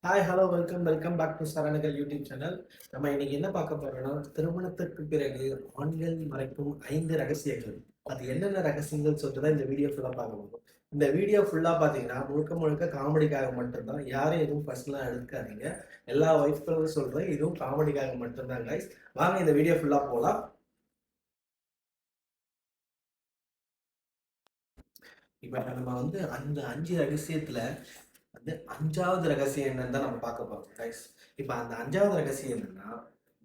Hi hello welcome back to சரணுகள் YouTube channel. நம்ம இன்னைக்கு என்ன பார்க்க போறோம்னா, திருமணத்திற்கு பிறகு ஆண்கள் மறைக்கும் 5 ரகசியங்கள். அது என்னென்ன ரகசியங்கள் சொல்லிட்டு தான் இந்த வீடியோ ஃபுல்லா பார்க்க போறோம். இந்த வீடியோ ஃபுல்லா பார்த்தீங்கன்னா முழுக்க முழுக்க காமெடிக்காக மட்டும்தான். யாரும் எதுவும் பர்சனலாக எடுக்காதீங்க. எல்லா ஒய்ஃப்களும் சொல்றேன், இதுவும் காமெடிக்காக மட்டும்தான் கைஸ். வாங்க இந்த வீடியோ ஃபுல்லா போலாம். இப்போ நம்ம வந்து அந்த 5 ரகசியத்துல வந்து 5வது ரகசியம் என்னன்னு தான் நம்ம பார்க்க போறோம் கைஸ். இப்போ அந்த 5வது ரகசியம் என்னன்னா,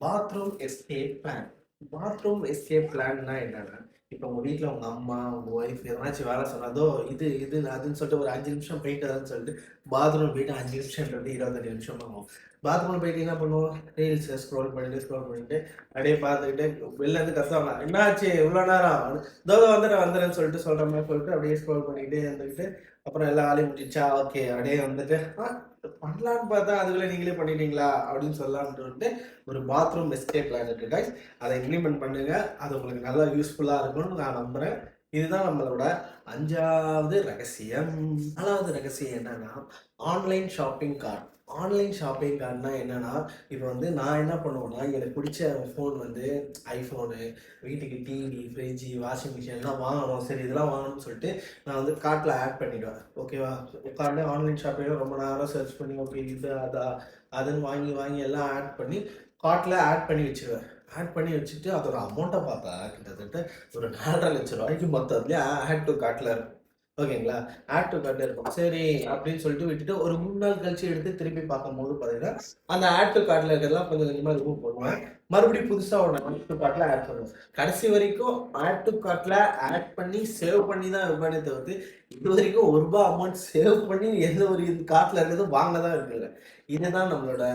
bathroom escape plan. Bathroom escape பிளான்னா என்னன்னா, இப்போ உங்க வீட்டில் உங்க அம்மா உங்க ஒய்ஃப் எதனாச்சும் வேலை சொன்னதோ இது இது அதுன்னு சொல்லிட்டு ஒரு 5 நிமிஷம் போயிட்டு அதுன்னு சொல்லிட்டு பாத்ரூம் போயிட்டு 5 நிமிஷம்ன்றது 25 நிமிஷம் ஆகும். பாத்ரூம் போயிட்டு என்ன பண்ணுவோம், ரீல்ஸ் ஸ்க்ரோல் பண்ணிட்டு அப்படியே பார்த்துக்கிட்டு வெளில இருந்து கத்துவாங்க, என்னாச்சு இவ்வளோ நேரம், இதோ வந்துடுறேன்னு சொல்லிட்டு சொல்ற மாதிரி சொல்லிட்டு அப்படியே ஸ்க்ரோல் பண்ணிக்கிட்டே இருந்துக்கிட்டு அப்புறம் எல்லா வேலையும் முடிச்சா ஓகே அப்படியே வந்துட்டு பண்ணலான்னு பார்த்தா அதுக்குள்ள நீங்களே பண்ணிட்டீங்களா அப்படின்னு சொல்லலாம்னு வந்துட்டு ஒரு பாத்ரூம் எஸ்கேப் பிளான் இருக்கு கைஸ். அதை இம்ப்ளிமெண்ட் பண்ணுங்க. அது உங்களுக்கு நல்லா யூஸ்ஃபுல்லா இருக்கும்னு நான் நம்புறேன். இதுதான் நம்மளோட 5வது ரகசியம். 4வது ரகசியம் என்னன்னா, online shopping cart. Online shopping கார்ட்னா என்னன்னா, இப்போ வந்து நான் என்ன பண்ணுவேன்னா, எனக்கு பிடிச்ச ஃபோன் வந்து ஐஃபோனு, வீட்டுக்கு டிவி ஃப்ரிட்ஜு வாஷிங் மிஷின் எல்லாம் வாங்கணும், சரி இதெல்லாம் வாங்கணும்னு சொல்லிட்டு நான் வந்து கார்ட்டில் ஆட் பண்ணிவிடுவேன். ஓகேவா, உட்காந்து ஆன்லைன் ஷாப்பிங்கில் ரொம்ப நேரம் சர்ச் பண்ணி ஓகே இது அதா அதுன்னு வாங்கி வாங்கி எல்லாம் ஆட் பண்ணி கார்ட்டில் ஆட் பண்ணி வச்சுருவேன். ஆட் பண்ணி வச்சுட்டு அதோட அமௌண்ட்டை பார்த்தா கிட்டத்தட்ட ஒரு 4,50,000 மொத்தத்துலேயே ஆட் டு கார்ட்டில் இருக்கும். ஓகேங்களா, ஆட் டு கார்ட்டில் இருக்கும். சரி அப்படின்னு சொல்லிட்டு விட்டுட்டு ஒரு 3 நாள் கழிச்சு எடுத்து திருப்பி பார்க்கும்போது பார்த்தீங்கன்னா அந்த ஆட் டு கார்ட்டில் இருக்கிறதெல்லாம் கொஞ்சம் கொஞ்சமாக ரிமூவ் பண்ணுவேன். மறுபடியும் புதுசாக ஒன்று ஆட் டு கார்ட்டில் ஆட் பண்ணுவேன். கடைசி வரைக்கும் ஆட் டு கார்ட்டில் ஆட் பண்ணி சேவ் பண்ணி தான் இருப்பேனே தவிர்த்து இது வரைக்கும் ₹1 அமௌண்ட் சேவ் பண்ணி எந்த ஒரு கார்ட்டில் இருக்கிறதும் வாங்க தான் இருக்குல்ல. இதுதான் நம்மளோட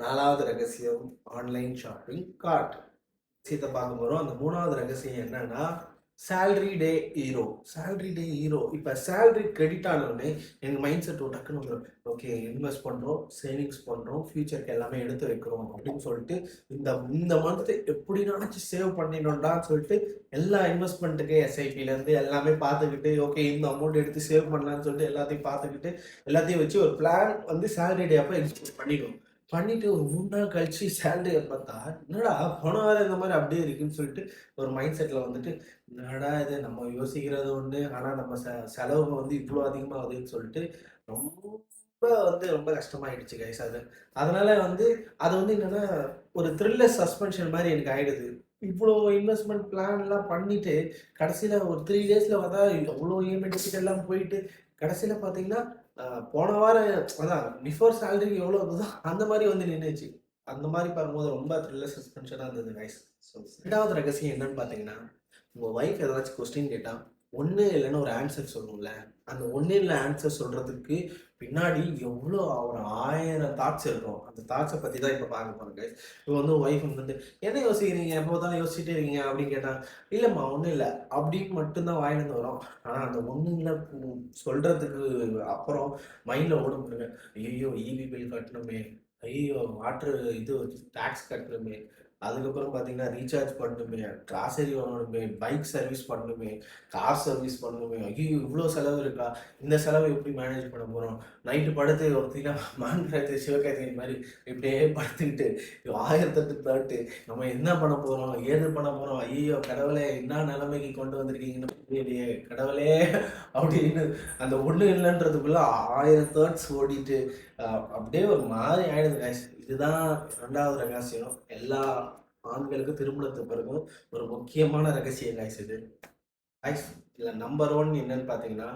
4வது ரகசியம், ஆன்லைன் ஷாப்பிங் கார்ட். விஷயத்தை பார்க்க போகிறோம். அந்த 3வது ரகசியம் என்னன்னா, salary day hero. Salary day hero. இப்போ சேலரி கிரெடிட் ஆனோடனே எங்கள் மைண்ட் செட் டக்குன்னு வந்துடும். ஓகே இன்வெஸ்ட் பண்ணுறோம், சேவிங்ஸ் பண்ணுறோம், ஃபியூச்சருக்கு எல்லாமே எடுத்து வைக்கிறோம் அப்படின்னு சொல்லிட்டு இந்த இந்த மந்த் எப்படினாச்சும் சேவ் பண்ணிடணும்டான்னு சொல்லிட்டு எல்லா இன்வெஸ்ட்மெண்ட்டுக்கு எஸ்ஐபிலேருந்து எல்லாமே பார்த்துக்கிட்டு ஓகே இந்த அமௌண்ட் எடுத்து சேவ் பண்ணலான்னு சொல்லிட்டு எல்லாத்தையும் பார்த்துக்கிட்டு எல்லாத்தையும் வச்சு ஒரு பிளான் வந்து சேலரி டே அப்போ எக்ஸிக்யூட் பண்ணிடுவோம். பண்ணிட்டு ஒரு 3 நாள் கழிச்சு சேலரியை பார்த்தா என்னடா போன வாரம் இந்த மாதிரி அப்படியே இருக்குன்னு சொல்லிட்டு ஒரு மைண்ட் செட்டில் வந்துட்டு என்னடா இது நம்ம யோசிக்கிறது ஒன்று ஆனால் நம்ம செலவு வந்து இவ்வளோ அதிகமாக ஆகுதுன்னு சொல்லிட்டு ரொம்ப கஷ்டமாயிடுச்சு கைஸ். அதனால வந்து அது வந்து என்னன்னா ஒரு த்ரில்லர் சஸ்பென்ஷன் மாதிரி எனக்கு ஆயிடுது. இவ்வளோ இன்வெஸ்ட்மெண்ட் பிளான் எல்லாம் பண்ணிட்டு கடைசியில் ஒரு 3 டேஸில் பார்த்தா அவ்வளோ இஎம்ஐ டிக்கெட் எல்லாம் போயிட்டு கடைசியில் பார்த்தீங்கன்னா போன வாரம் அதான் பிஃபோர் சேலரிக்கு எவ்வளோ இருந்ததோ அந்த மாதிரி வந்து நின்றுச்சு. அந்த மாதிரி பார்க்கும்போது ரொம்ப த்ரில்லர் சஸ்பென்ஷனாக இருந்தது கைஸ். ஸோ 2வது ரகசியம் என்னன்னு பார்த்தீங்கன்னா, உங்கள் ஒய்ஃப் ஏதாச்சும் கொஸ்டின் கேட்டால் ஒன்று இல்லைன்னா ஒரு ஆன்சர் சொல்லணும்ல. அந்த ஒன்று இல்லை ஆன்சர் சொல்கிறதுக்கு பின்னாடி எவ்வளோ ஒரு 1000 தாட்ஸ் இருக்கும். அந்த தாட்ஸை பற்றி தான் இப்போ பார்க்க போகிறோம் கைஸ். இப்போ வந்து ஒய்ஃப் வந்து என்ன யோசிக்கிறீங்க, எப்போ தான் யோசிச்சுட்டே இருக்கீங்க அப்படின்னு கேட்டால் இல்லைம்மா ஒன்றும் இல்லை அப்படின்னு மட்டும்தான் வாயிலிருந்து வரும். ஆனால் அந்த ஒன்றும் இல்லை சொல்கிறதுக்கு அப்புறம் மைண்டில் ஓடும் பாருங்க, ஐயோ இபி பில் கட்டணுமே, ஐயோ வாட்டர் இது டேக்ஸ் கட்டணுமே, அதுக்கப்புறம் பார்த்தீங்கன்னா ரீசார்ஜ் பண்ணணுமே, கிராசரி வாங்கணுமே, பைக் சர்வீஸ் பண்ணணுமே, கார் சர்வீஸ் பண்ணணுமே, ஐயோ இவ்வளோ செலவு இருக்கா, இந்த செலவை எப்படி மேனேஜ் பண்ண போகிறோம், நைட்டு படுத்து பார்த்தீங்கன்னா மான்கார்த்திகை சிவகார்த்திகேயன் மாதிரி இப்படியே படுத்துக்கிட்டு 1008 தாட்டு நம்ம என்ன பண்ண போகிறோம் ஏது பண்ண போகிறோம், ஐயோ கடவுளே என்ன நிலைமைக்கு கொண்டு வந்திருக்கீங்கன்னு புரியலையே கடவுளே அப்படின்னு அந்த ஒன்று இல்லைன்றதுக்குள்ள 1000 தாட்ஸ் ஓடிட்டு அப்படியே ஒரு மாதிரி ஆயிடுது guys. இதுதான் 2வது ரகசியம். எல்லா ஆண்களுக்கும் திருமணத்துக்கு பிறகும் ஒரு முக்கியமான ரகசியம் guys இது. guys இதுல நம்பர் 1 என்னன்னு பார்த்தீங்கன்னா,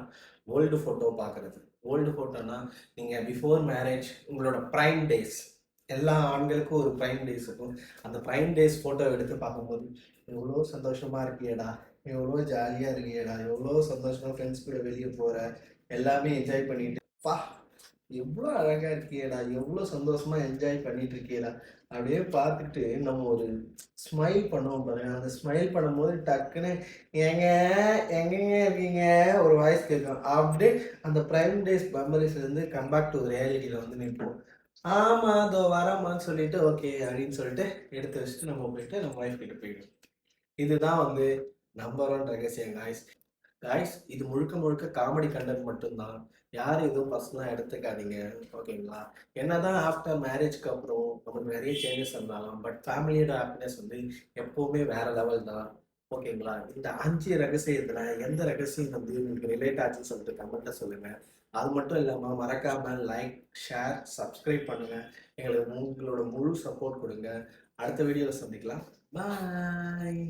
ஓல்டு ஃபோட்டோ பார்க்கறது. ஓல்டு ஃபோட்டோனா நீங்கள் பிஃபோர் மேரேஜ் உங்களோட ப்ரைம் டேஸ், எல்லா ஆண்களுக்கும் ஒரு ப்ரைம் டேஸ் இருக்கும். அந்த ப்ரைம் டேஸ் ஃபோட்டோ எடுத்து பார்க்கும்போது எவ்வளோ சந்தோஷமா இருக்கியேடா, எவ்வளோ ஜாலியாக இருக்கியேடா, எவ்வளோ சந்தோஷமா ஃப்ரெண்ட்ஸ் கூட வெளியே போகிற, எல்லாமே என்ஜாய் பண்ணிட்டு பா எவ்வளோ அழகா இருக்கியேடா, எவ்வளோ சந்தோஷமா என்ஜாய் பண்ணிட்டு இருக்கியேடா அப்படியே பார்த்துட்டு நம்ம ஒரு ஸ்மைல் பண்ணுவோம் பாருங்க. அந்த ஸ்மைல் பண்ணும்போது டக்குன்னு எங்க எங்கெங்க இருக்கீங்க ஒரு வாய்ஸ் கேட்கும். அப்படியே அந்த ப்ரைம் டேஸ் மெமரிஸ்ல இருந்து கம்பேக் டு ரியாலிட்டியில வந்து நிற்போம். ஆமா அதோ வரமான்னு சொல்லிட்டு ஓகே அப்படின்னு சொல்லிட்டு எடுத்து வச்சுட்டு நம்ம போயிட்டு நம்ம ஒய்ஃப் கிட்ட போயிடுவோம். இதுதான் வந்து நம்பர் 1 ரகசியம் காய்ஸ். காய்ஸ் இது முழுக்க முழுக்க காமெடி கண்டென்ட் மட்டும்தான். யாரும் எதுவும் பர்சனலாக எடுத்துக்காதீங்க. ஓகேங்களா? என்னதான் ஆஃப்டர் மேரேஜ்க்கு அப்புறம் நமக்கு நிறைய சேஞ்சஸ் இருந்தாலும் பட் ஃபேமிலியோட ஹாப்பினஸ் வந்து எப்போவுமே வேற லெவல் தான். ஓகேங்களா? இந்த 5 ரகசியத்துல எந்த ரகசியம் வந்து உங்களுக்கு ரிலேட் ஆச்சுன்னு சொல்லிட்டு கமெண்ட்ல சொல்லுங்க. அது மட்டும் இல்லாம மறக்காம லைக், ஷேர், சப்ஸ்கிரைப் பண்ணுங்க. எங்களுக்கு உங்களோட முழு சப்போர்ட் கொடுங்க. அடுத்த வீடியோவில் சந்திக்கலாம். பாய்.